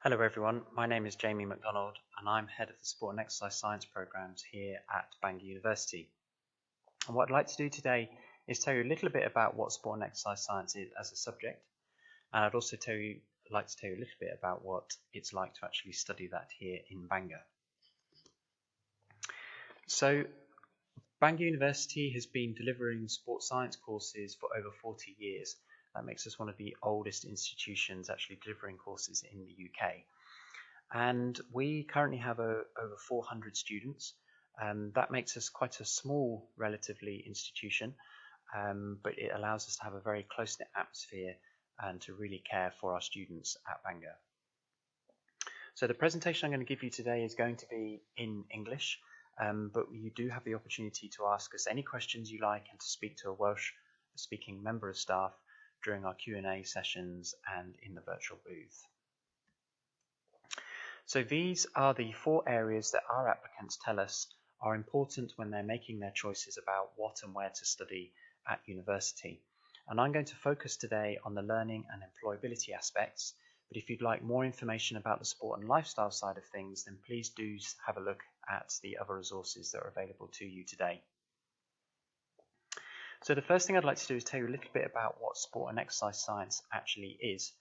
Hello everyone, my name is Jamie Macdonald and I'm head of the Sport and Exercise Science programs here at Bangor University. And what I'd like to do today is tell you a little bit about what sport and exercise science is as a subject, and I'd also like to tell you a little bit about what it's like to actually study that here in Bangor. So Bangor University has been delivering sports science courses for over 40 years. That makes us one of the oldest institutions actually delivering courses in the UK. And we currently have over 400 students. That makes us quite a small, relatively, institution, but it allows us to have a very close-knit atmosphere and to really care for our students at Bangor. So the presentation I'm going to give you today is going to be in English, but you do have the opportunity to ask us any questions you like and to speak to a Welsh-speaking member of staff during our Q&A sessions and in the virtual booth. So these are the 4 areas that our applicants tell us are important when they're making their choices about what and where to study at university. And I'm going to focus today on the learning and employability aspects, but if you'd like more information about the sport and lifestyle side of things, then please do have a look at the other resources that are available to you today. So the first thing I'd like to do is tell you a little bit about what sport and exercise science actually is.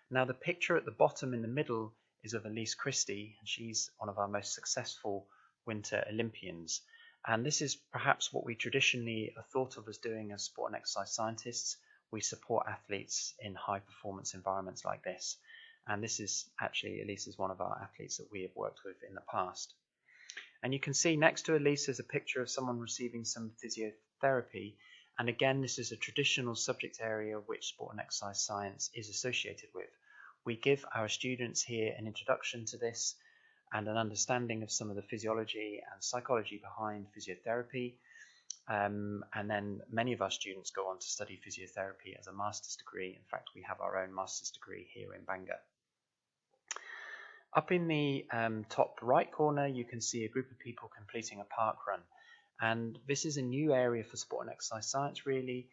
Now the picture at the bottom in the middle is of Elise Christie, and she's one of our most successful Winter Olympians. And this is perhaps what we traditionally are thought of as doing as sport and exercise scientists. We support athletes in high performance environments like this. And this is actually, Elise is one of our athletes that we have worked with in the past. And you can see next to Elise is a picture of someone receiving some physiotherapy. And again, this is a traditional subject area which sport and exercise science is associated with. We give our students here an introduction to this and an understanding of some of the physiology and psychology behind physiotherapy. And then many of our students go on to study physiotherapy as a master's degree. In fact, we have our own master's degree here in Bangor. Up in the top right corner, you can see a group of people completing a park run. And this is a new area for sport and exercise science, really.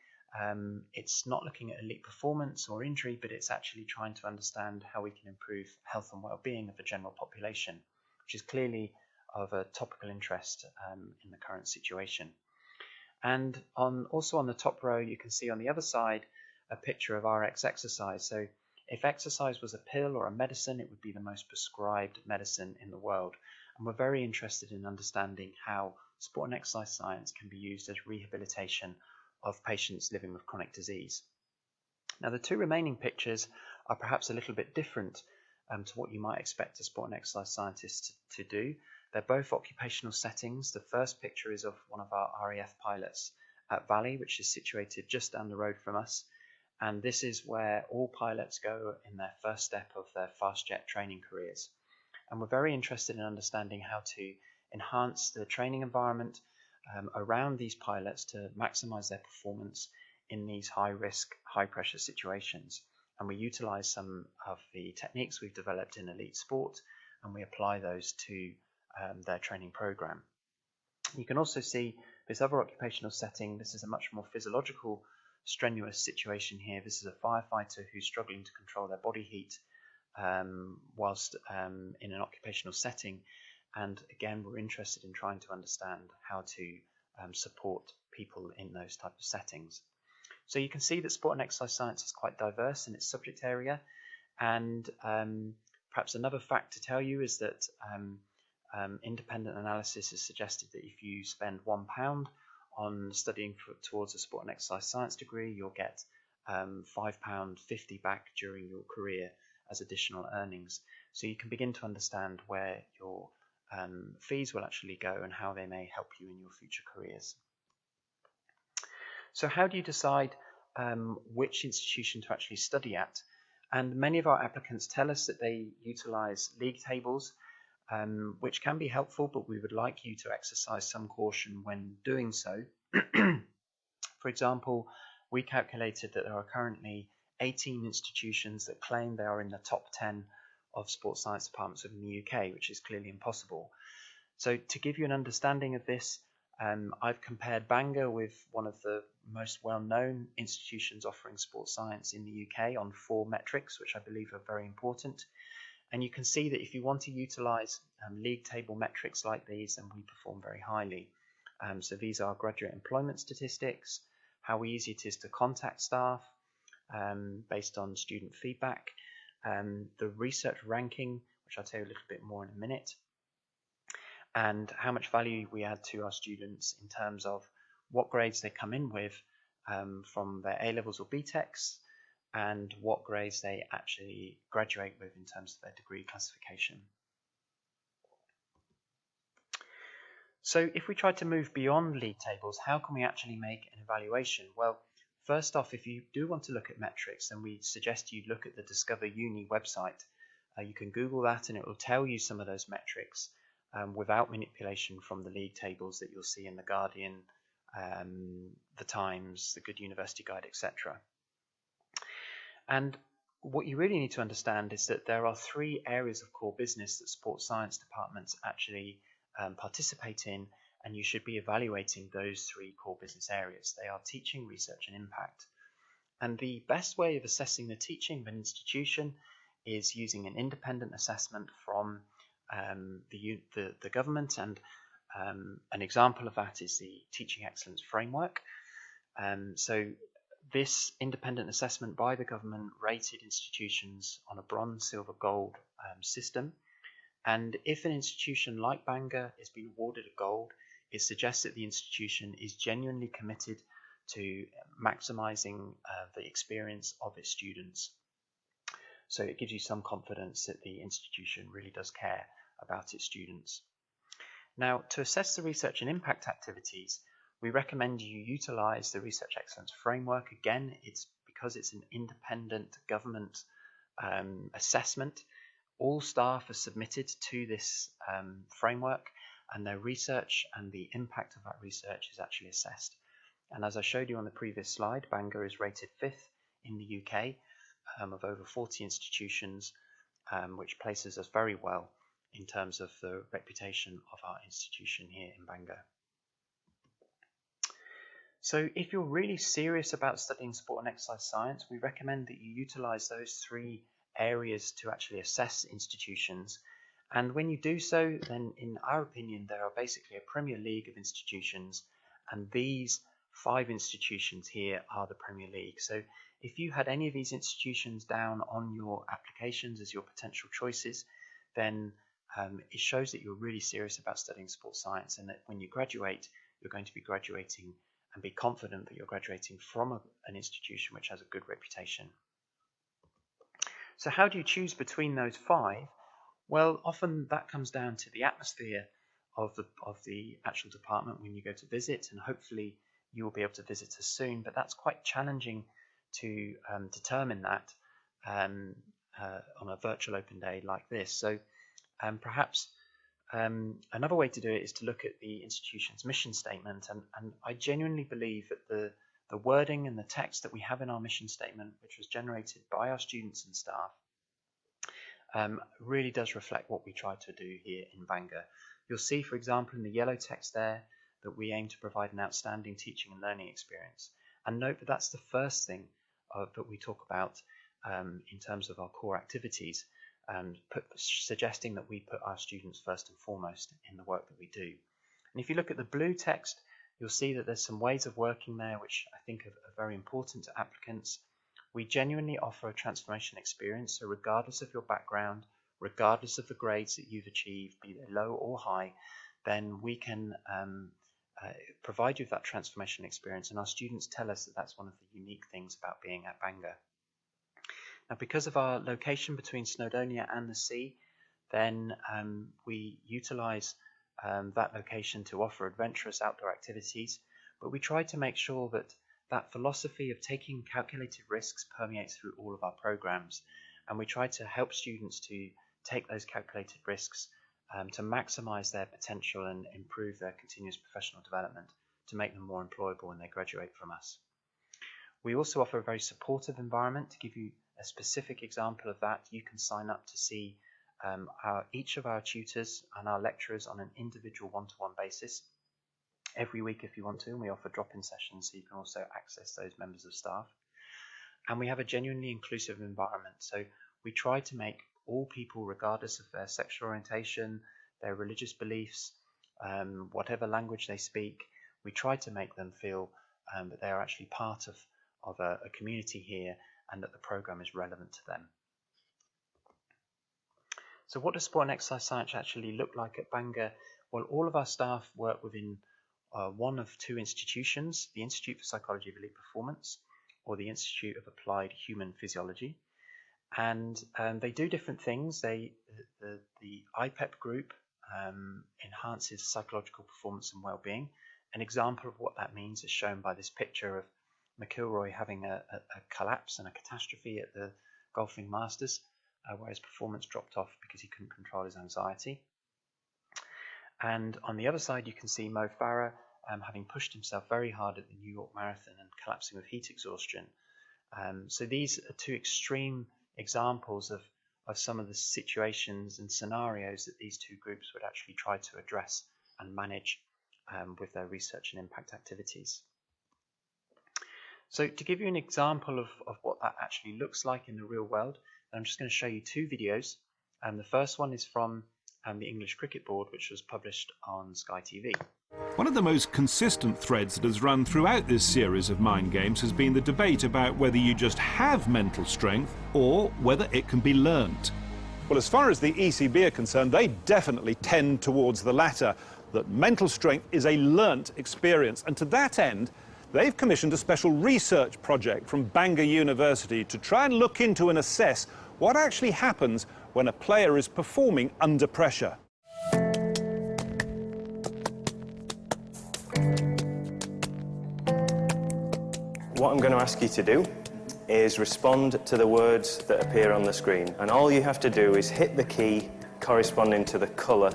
It's not looking at elite performance or injury, but it's actually trying to understand how we can improve health and well-being of the general population, which is clearly of a topical interest in the current situation. And also on the top row, you can see on the other side a picture of RX exercise. So if exercise was a pill or a medicine, it would be the most prescribed medicine in the world. And we're very interested in understanding how sport and exercise science can be used as rehabilitation of patients living with chronic disease. Now the 2 remaining pictures are perhaps a little bit different to what you might expect a sport and exercise scientist to do. They're both occupational settings. The first picture is of one of our RAF pilots at Valley, which is situated just down the road from us. And this is where all pilots go in their first step of their fast jet training careers. And we're very interested in understanding how to enhance the training environment around these pilots to maximize their performance in these high risk, high pressure situations. And we utilize some of the techniques we've developed in elite sport, and we apply those to their training program. You can also see this other occupational setting. This is a much more physiological, strenuous situation here. This is a firefighter who's struggling to control their body heat whilst in an occupational setting. And again, we're interested in trying to understand how to support people in those type of settings. So you can see that sport and exercise science is quite diverse in its subject area. And perhaps another fact to tell you is that independent analysis has suggested that if you spend £1 on studying towards a sport and exercise science degree, you'll get £5.50 back during your career as additional earnings. So you can begin to understand where your fees will actually go and how they may help you in your future careers. So how do you decide which institution to actually study at? And many of our applicants tell us that they utilize league tables, which can be helpful, but we would like you to exercise some caution when doing so. For example, we calculated that there are currently 18 institutions that claim they are in the top 10 of sports science departments within the UK, which is clearly impossible. So to give you an understanding of this, I've compared Bangor with one of the most well-known institutions offering sports science in the UK on 4 metrics, which I believe are very important. And you can see that if you want to utilize league table metrics like these, then we perform very highly. So these are graduate employment statistics, how easy it is to contact staff based on student feedback, the research ranking, which I'll tell you a little bit more in a minute, and how much value we add to our students in terms of what grades they come in with from their A-levels or BTECs, and what grades they actually graduate with in terms of their degree classification. So if we try to move beyond league tables, how can we actually make an evaluation? Well, first off, if you do want to look at metrics, then we suggest you look at the Discover Uni website. You can Google that and it will tell you some of those metrics without manipulation from the league tables that you'll see in The Guardian, The Times, The Good University Guide, etc. And what you really need to understand is that there are 3 areas of core business that sports science departments actually participate in, and you should be evaluating those 3 core business areas. They are teaching, research, and impact. And the best way of assessing the teaching of an institution is using an independent assessment from the government, and an example of that is the Teaching Excellence Framework. So this independent assessment by the government rated institutions on a bronze, silver, gold system. And if an institution like Bangor is being awarded a gold, it suggests that the institution is genuinely committed to maximising the experience of its students. So it gives you some confidence that the institution really does care about its students. Now, to assess the research and impact activities, we recommend you utilise the Research Excellence Framework. Again, it's because it's an independent government assessment. All staff are submitted to this framework, and their research and the impact of that research is actually assessed. And as I showed you on the previous slide, Bangor is rated 5th in the UK of over 40 institutions, which places us very well in terms of the reputation of our institution here in Bangor. So if you're really serious about studying sport and exercise science, we recommend that you utilise those 3 areas to actually assess institutions. And when you do so, then in our opinion, there are basically a Premier League of institutions, and these 5 institutions here are the Premier League. So if you had any of these institutions down on your applications as your potential choices, then it shows that you're really serious about studying sports science, and that when you graduate, you're going to be graduating and be confident that you're graduating from an institution which has a good reputation. So how do you choose between those 5? Well, often that comes down to the atmosphere of the actual department when you go to visit, and hopefully you will be able to visit us soon, but that's quite challenging to determine that on a virtual open day like this. So perhaps another way to do it is to look at the institution's mission statement, and I genuinely believe that the wording and the text that we have in our mission statement, which was generated by our students and staff, really does reflect what we try to do here in Bangor. You'll see, for example, in the yellow text there, that we aim to provide an outstanding teaching and learning experience. And note that that's the first thing that we talk about in terms of our core activities, and suggesting that we put our students first and foremost in the work that we do. And if you look at the blue text, you'll see that there's some ways of working there which I think are very important to applicants. We genuinely offer a transformation experience, so regardless of your background, regardless of the grades that you've achieved, be they low or high, then we can provide you with that transformation experience, and our students tell us that that's one of the unique things about being at Bangor. Now, because of our location between Snowdonia and the sea, then we utilise that location to offer adventurous outdoor activities, but we try to make sure that that philosophy of taking calculated risks permeates through all of our programs, and we try to help students to take those calculated risks to maximise their potential and improve their continuous professional development to make them more employable when they graduate from us. We also offer a very supportive environment. To give you a specific example of that, you can sign up to see each of our tutors and our lecturers on an individual one-to-one basis every week if you want to, and we offer drop-in sessions so you can also access those members of staff. And we have a genuinely inclusive environment, so we try to make all people, regardless of their sexual orientation, their religious beliefs, whatever language they speak. We try to make them feel that they are actually part of a community here and that the program is relevant to them. So what does sport and exercise science actually look like at Bangor? Well, all of our staff work within one of two institutions, the Institute for Psychology of Elite Performance or the Institute of Applied Human Physiology. And they do different things. The IPEP group enhances psychological performance and well-being. An example of what that means is shown by this picture of McIlroy having a collapse and a catastrophe at the Golfing Masters, where his performance dropped off because he couldn't control his anxiety. And on the other side, you can see Mo Farah having pushed himself very hard at the New York Marathon and collapsing with heat exhaustion. So these are two extreme examples of some of the situations and scenarios that these two groups would actually try to address and manage with their research and impact activities. So to give you an example of what that actually looks like in the real world, I'm just going to show you two videos. The first one is from the English Cricket Board, which was published on Sky TV. One of the most consistent threads that has run throughout this series of mind games has been the debate about whether you just have mental strength or whether it can be learnt. Well, as far as the ECB are concerned, they definitely tend towards the latter, that mental strength is a learnt experience. And to that end, they've commissioned a special research project from Bangor University to try and look into and assess what actually happens when a player is performing under pressure. What I'm going to ask you to do is respond to the words that appear on the screen. And all you have to do is hit the key corresponding to the colour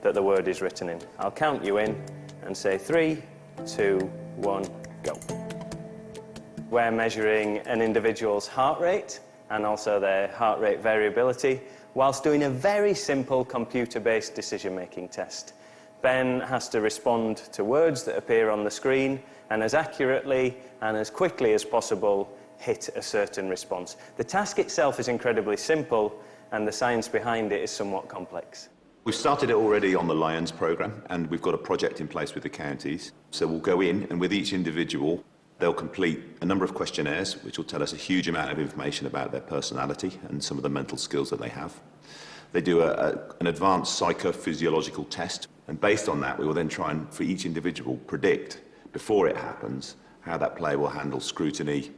that the word is written in. I'll count you in and say 3, 2, 1, go. We're measuring an individual's heart rate and also their heart rate variability whilst doing a very simple computer-based decision-making test. Ben has to respond to words that appear on the screen and as accurately and as quickly as possible hit a certain response. The task itself is incredibly simple and the science behind it is somewhat complex. We've started it already on the Lions programme and we've got a project in place with the counties. So we'll go in and with each individual they'll complete a number of questionnaires which will tell us a huge amount of information about their personality and some of the mental skills that they have. They do an advanced psychophysiological test and based on that we will then try and, for each individual, predict before it happens how that player will handle scrutiny,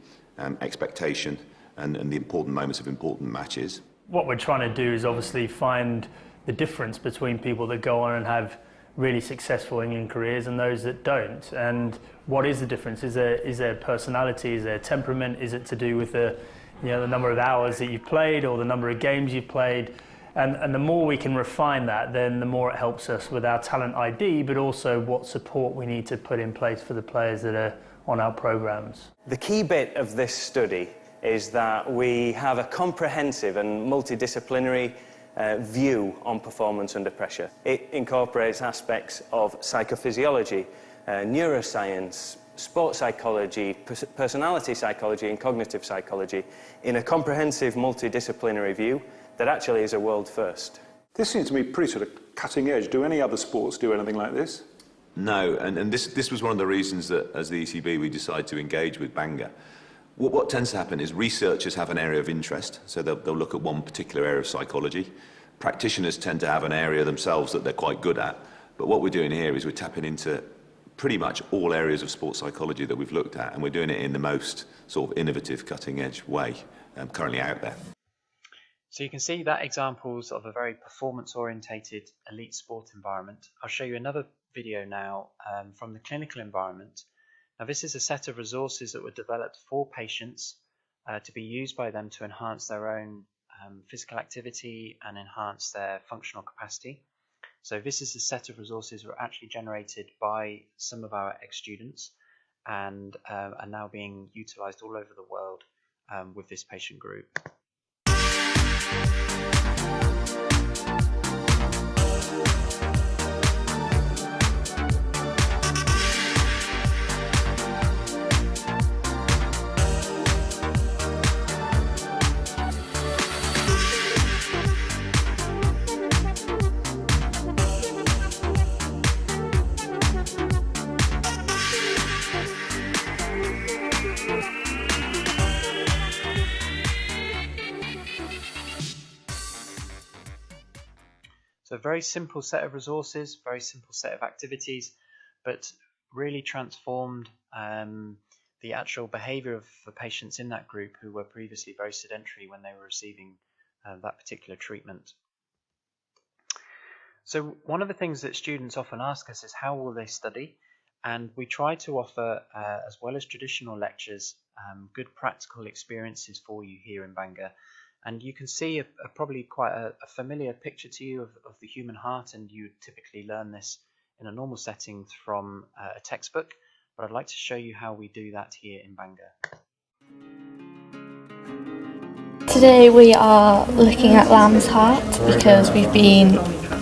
expectation and the important moments of important matches. What we're trying to do is obviously find the difference between people that go on and have really successful England careers and those that don't. And what is the difference? Is there personality? Is there temperament? Is it to do with the number of hours that you've played or the number of games you've played? And the more we can refine that, then the more it helps us with our talent ID, but also what support we need to put in place for the players that are on our programmes. The key bit of this study is that we have a comprehensive and multidisciplinary view on performance under pressure. It incorporates aspects of psychophysiology, neuroscience, sports psychology, personality psychology and cognitive psychology in a comprehensive multidisciplinary view that actually is a world first. This seems to me pretty sort of cutting edge. Do any other sports do anything like this? No, and this was one of the reasons that as the ECB we decided to engage with Bangor. What tends to happen is researchers have an area of interest, so they'll look at one particular area of psychology. Practitioners tend to have an area themselves that they're quite good at, but what we're doing here is we're tapping into pretty much all areas of sports psychology that we've looked at, and we're doing it in the most sort of innovative, cutting-edge way currently out there. So you can see that examples of a very performance-orientated elite sport environment. I'll show you another video now from the clinical environment. Now this is a set of resources that were developed for patients to be used by them to enhance their own physical activity and enhance their functional capacity. So this is a set of resources that were actually generated by some of our ex-students and are now being utilised all over the world with this patient group. So a very simple set of resources, very simple set of activities, but really transformed the actual behaviour of the patients in that group who were previously very sedentary when they were receiving that particular treatment. So one of the things that students often ask us is how will they study? And we try to offer, as well as traditional lectures, good practical experiences for you here in Bangor. And you can see probably quite a familiar picture to you of the human heart, and you typically learn this in a normal setting from a textbook. But I'd like to show you how we do that here in Bangor. Today we are looking at lamb's heart because we've been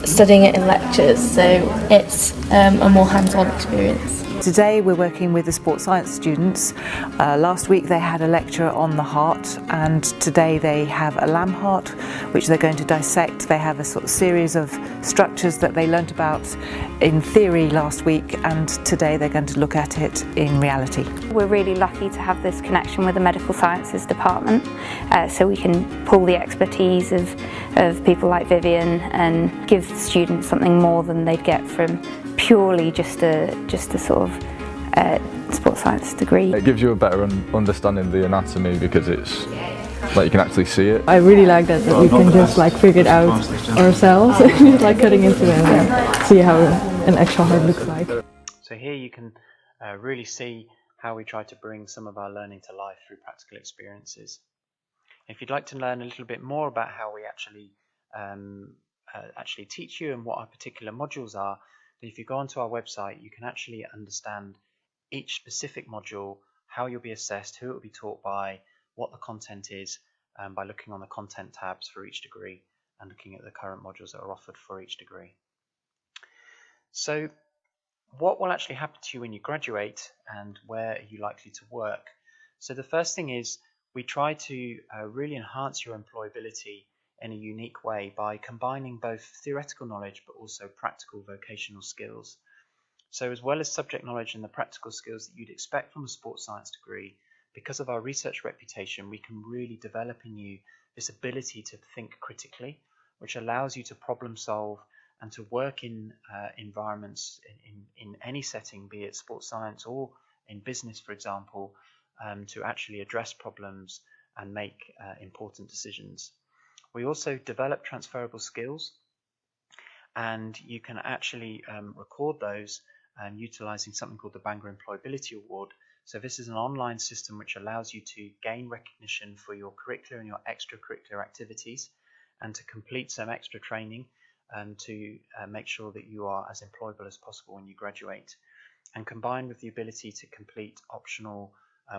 studying it in lectures, so it's a more hands-on experience. Today we're working with the sports science students. Last week they had a lecture on the heart, and today they have a lamb heart which they're going to dissect. They have a sort of series of structures that they learnt about in theory last week, and today they're going to look at it in reality. We're really lucky to have this connection with the medical sciences department, so we can pull the expertise of people like Vivian and give the students something more than they'd get from purely just a sort of sports science degree. It gives you a better understanding of the anatomy because it's like you can actually see it. I really like that we can just like figure it out ourselves, just like cutting into it and see how an actual heart looks like. So here you can really see how we try to bring some of our learning to life through practical experiences. If you'd like to learn a little bit more about how we actually teach you and what our particular modules are, then if you go onto our website, you can actually understand each specific module, how you'll be assessed, who it will be taught by, what the content is, by looking on the content tabs for each degree and looking at the current modules that are offered for each degree. So what will actually happen to you when you graduate, and where are you likely to work? So the first thing is we try to really enhance your employability in a unique way by combining both theoretical knowledge but also practical vocational skills. So as well as subject knowledge and the practical skills that you'd expect from a sports science degree, because of our research reputation, we can really develop in you this ability to think critically, which allows you to problem solve and to work in environments in any setting, be it sports science or in business, for example, to actually address problems and make important decisions. We also develop transferable skills, and you can actually record those utilizing something called the Bangor Employability Award. So this is an online system which allows you to gain recognition for your curricular and your extracurricular activities, and to complete some extra training to make sure that you are as employable as possible when you graduate. And combined with the ability to complete optional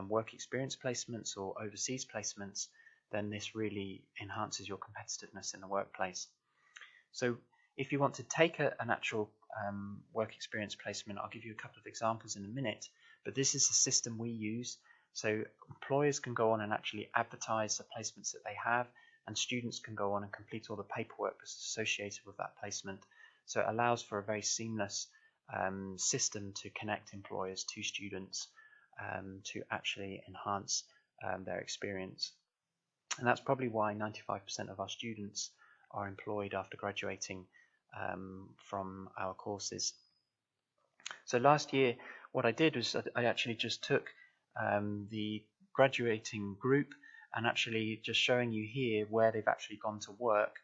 work experience placements or overseas placements, then this really enhances your competitiveness in the workplace. So if you want to take an actual work experience placement, I'll give you a couple of examples in a minute, but this is the system we use. So employers can go on and actually advertise the placements that they have, and students can go on and complete all the paperwork that's associated with that placement. So it allows for a very seamless system to connect employers to students to actually enhance their experience. And that's probably why 95% of our students are employed after graduating from our courses. So last year, what I did was I actually just took the graduating group and actually just showing you here where they've actually gone to work.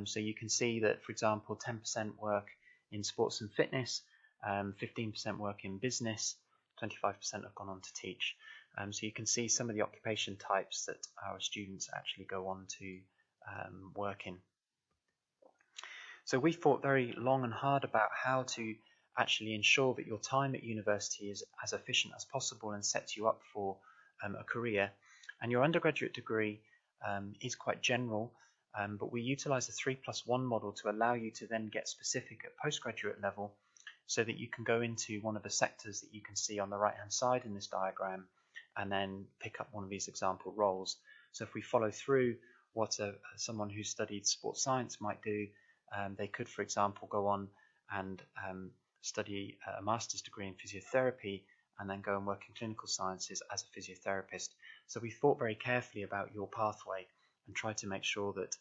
So you can see that, for example, 10% work in sports and fitness, 15% work in business, 25% have gone on to teach. So you can see some of the occupation types that our students actually go on to work in. So we thought very long and hard about how to actually ensure that your time at university is as efficient as possible and sets you up for a career. And your undergraduate degree is quite general, but we utilize the 3+1 model to allow you to then get specific at postgraduate level, so that you can go into one of the sectors that you can see on the right hand side in this diagram and then pick up one of these example roles. So if we follow through what someone who studied sports science might do, they could, for example, go on and study a master's degree in physiotherapy and then go and work in clinical sciences as a physiotherapist. So we thought very carefully about your pathway and tried to make sure that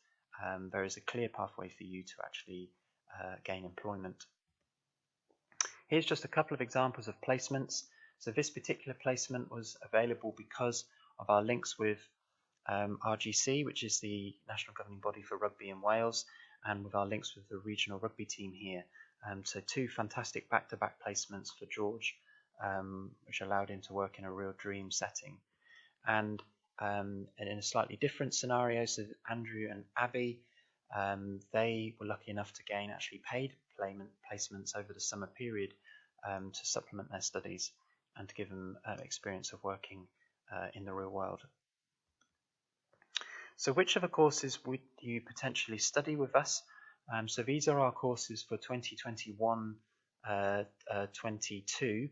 there is a clear pathway for you to actually gain employment. Here's just a couple of examples of placements. So this particular placement was available because of our links with RGC, which is the national governing body for rugby in Wales, and with our links with the regional rugby team here. So two fantastic back-to-back placements for George, which allowed him to work in a real dream setting. And in a slightly different scenario, so Andrew and Abby, they were lucky enough to gain actually paid placements over the summer period to supplement their studies and to give them experience of working in the real world. So which of the courses would you potentially study with us? So these are our courses for 2021-22.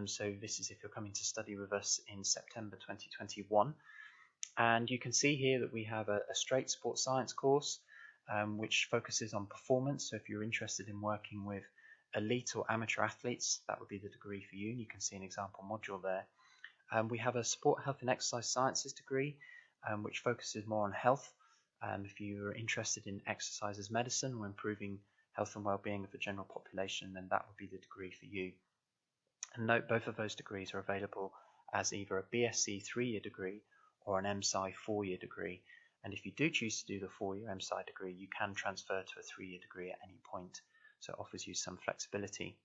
So this is if you're coming to study with us in September 2021. And you can see here that we have a straight sports science course, which focuses on performance. So if you're interested in working with elite or amateur athletes, that would be the degree for you. And you can see an example module there. We have a sport, health and exercise sciences degree, which focuses more on health. If you're interested in exercise as medicine or improving health and well-being of the general population, then that would be the degree for you. And note, both of those degrees are available as either a BSc 3-year degree or an MSci 4-year degree. And if you do choose to do the 4-year MSci degree, you can transfer to a 3-year degree at any point. So it offers you some flexibility.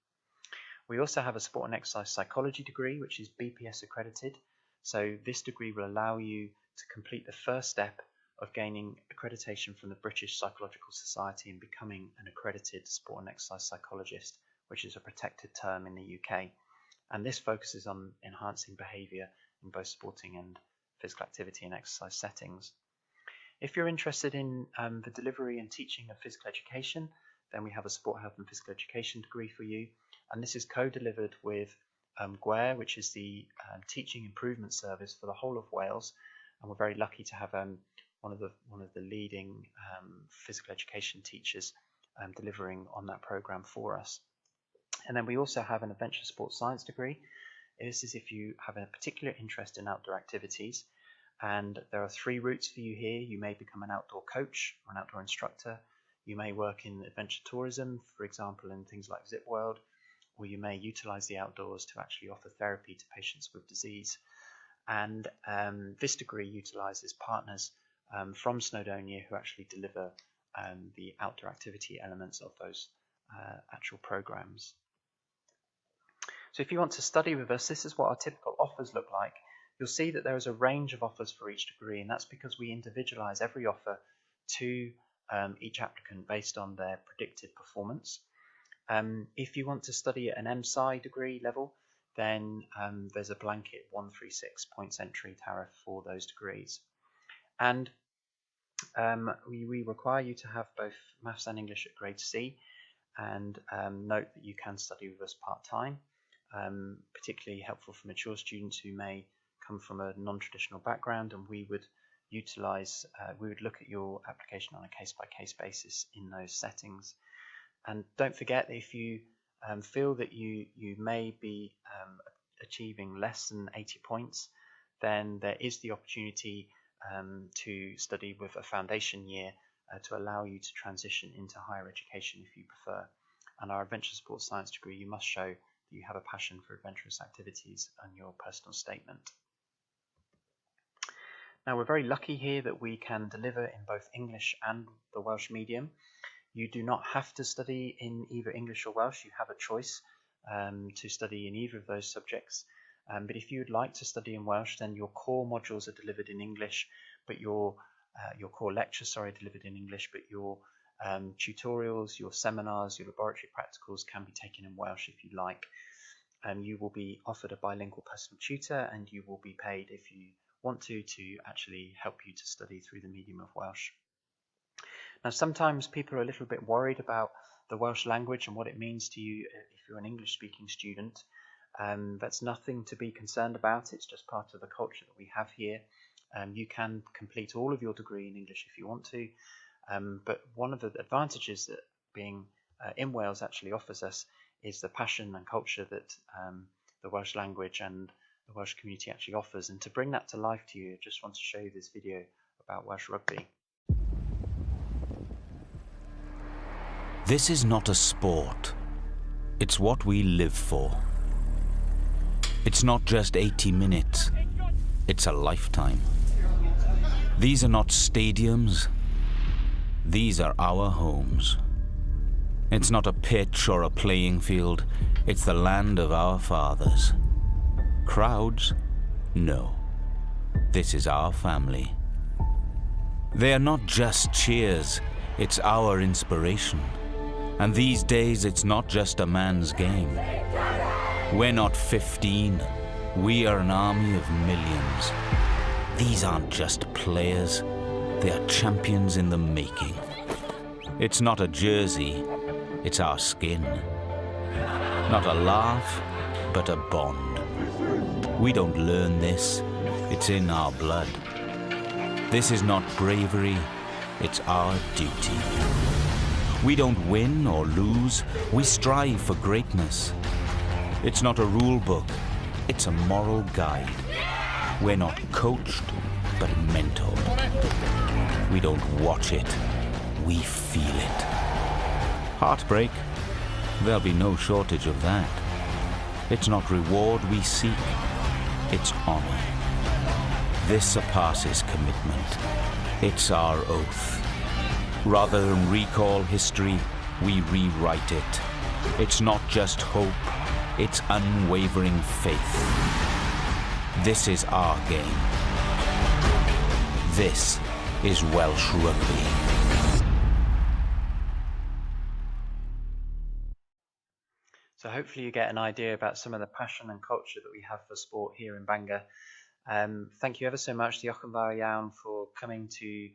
We also have a sport and exercise psychology degree, which is BPS accredited. So this degree will allow you to complete the first step of gaining accreditation from the British Psychological Society and becoming an accredited sport and exercise psychologist, which is a protected term in the UK. And this focuses on enhancing behaviour in both sporting and physical activity and exercise settings. If you're interested in the delivery and teaching of physical education, then we have a sport, health and physical education degree for you. And this is co-delivered with GWER, which is the teaching improvement service for the whole of Wales. And we're very lucky to have one of the leading physical education teachers delivering on that program for us. And then we also have an adventure sports science degree. This is if you have a particular interest in outdoor activities. And there are 3 routes for you here. You may become an outdoor coach or an outdoor instructor. You may work in adventure tourism, for example, in things like Zip World, or you may utilize the outdoors to actually offer therapy to patients with disease. And this degree utilizes partners from Snowdonia who actually deliver the outdoor activity elements of those actual programs. So if you want to study with us, this is what our typical offers look like. You'll see that there is a range of offers for each degree, and that's because we individualize every offer to each applicant based on their predicted performance. If you want to study at an MSci degree level, then there's a blanket 136 points entry tariff for those degrees. And we require you to have both Maths and English at grade C, and note that you can study with us part-time, particularly helpful for mature students who may come from a non-traditional background, and we would look at your application on a case-by-case basis in those settings. And don't forget that if you feel that you may be achieving less than 80 points, then there is the opportunity to study with a foundation year to allow you to transition into higher education if you prefer. And our adventure sports science degree, you must show that you have a passion for adventurous activities on your personal statement. Now, we're very lucky here that we can deliver in both English and the Welsh medium. You do not have to study in either English or Welsh. You have a choice to study in either of those subjects. But if you would like to study in Welsh, then your core modules are delivered in English, but your core lectures are delivered in English, but your tutorials, your seminars, your laboratory practicals can be taken in Welsh if you like. You will be offered a bilingual personal tutor, and you will be paid if you want to actually help you to study through the medium of Welsh. Now, sometimes people are a little bit worried about the Welsh language and what it means to you if you're an English-speaking student. That's nothing to be concerned about. It's just part of the culture that we have here. You can complete all of your degree in English if you want to, but one of the advantages that being in Wales actually offers us is the passion and culture that the Welsh language and the Welsh community actually offers. And to bring that to life to you, I just want to show you this video about Welsh rugby. This is not a sport. It's what we live for. It's not just 80 minutes. It's a lifetime. These are not stadiums. These are our homes. It's not a pitch or a playing field. It's the land of our fathers. Crowds? No. This is our family. They are not just cheers. It's our inspiration. And these days, it's not just a man's game. We're not 15. We are an army of millions. These aren't just players. They are champions in the making. It's not a jersey. It's our skin. Not a laugh, but a bond. We don't learn this. It's in our blood. This is not bravery. It's our duty. We don't win or lose. We strive for greatness. It's not a rule book. It's a moral guide. We're not coached, but mentored. We don't watch it. We feel it. Heartbreak? There'll be no shortage of that. It's not reward we seek. It's honor. This surpasses commitment. It's our oath. Rather than recall history, we rewrite it. It's not just hope. It's unwavering faith. This is our game. This is Welsh Rugby. So hopefully you get an idea about some of the passion and culture that we have for sport here in Bangor. Thank you ever so much, Diolch yn fawr iawn, for coming to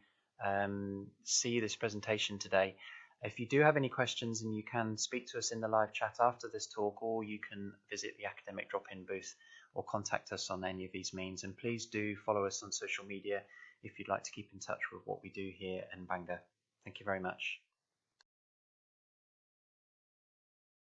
see this presentation today. If you do have any questions, and you can speak to us in the live chat after this talk, or you can visit the academic drop-in booth or contact us on any of these means. And please do follow us on social media if you'd like to keep in touch with what we do here in Bangor. Thank you very much.